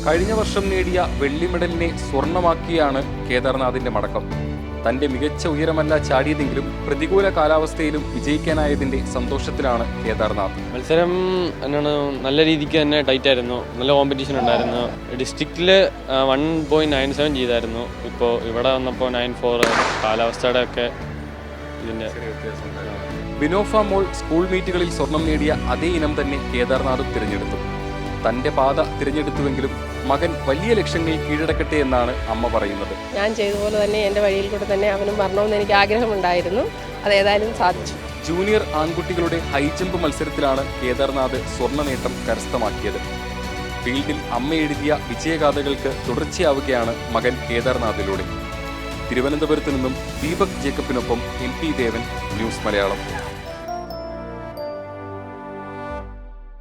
കഴിഞ്ഞ വർഷം നേടിയ വെള്ളി മെഡലിനെ സ്വർണമാക്കിയാണ് കേദാർനാഥിന്റെ മടക്കം. തന്റെ മികച്ച ഉയരമല്ല ചാടിയതെങ്കിലും പ്രതികൂല കാലാവസ്ഥയിലും വിജയിക്കാനായതിന്റെ സന്തോഷത്തിലാണ് കേദാർനാഥ്. മത്സരം എന്നാണ് നല്ല രീതിക്ക് തന്നെ ടൈറ്റ് ആയിരുന്നു. നല്ല കോമ്പറ്റീഷൻ ഉണ്ടായിരുന്നു. ഡിസ്ട്രിക്റ്റിൽ 1.97 ചെയ്തായിരുന്നു. ഇപ്പോൾ ഇവിടെ വന്നപ്പോൾ 9.4. കാലാവസ്ഥയുടെ ഒക്കെ ഇതിൻ്റെ ബിനോഫ മോൾ സ്കൂൾ മീറ്റുകളിൽ സ്വർണം നേടിയ അതേ ഇനം തന്നെ കേദാർനാഥും തിരഞ്ഞെടുത്തു. തന്റെ പാത തിരഞ്ഞെടുത്തുവെങ്കിലും മകൻ വലിയ ലക്ഷ്യങ്ങൾ കീഴടക്കട്ടെ എന്നാണ് അമ്മ പറയുന്നത്. ഞാൻ ചെയ്തതുപോലെ തന്നെ എൻ്റെ വഴിയിൽ കൂടെ തന്നെ അവനും വരണമെന്ന് എനിക്ക് ആഗ്രഹമുണ്ടായിരുന്നു. അതേതായാലും സാധിച്ചു. ജൂനിയർ ആൺകുട്ടികളുടെ ഹൈജമ്പ് മത്സരത്തിലാണ് കേദാർനാഥ് സ്വർണ്ണ നേട്ടം കരസ്ഥമാക്കിയത്. ഫീൽഡിൽ അമ്മ എഴുതിയ വിജയഗാഥകൾക്ക് തുടർച്ചയാവുകയാണ് മകൻ കേദാർനാഥിലൂടെ. തിരുവനന്തപുരത്ത് നിന്നും ദീപക് ജേക്കബിനൊപ്പം MP ദേവൻ, ന്യൂസ് മലയാളം.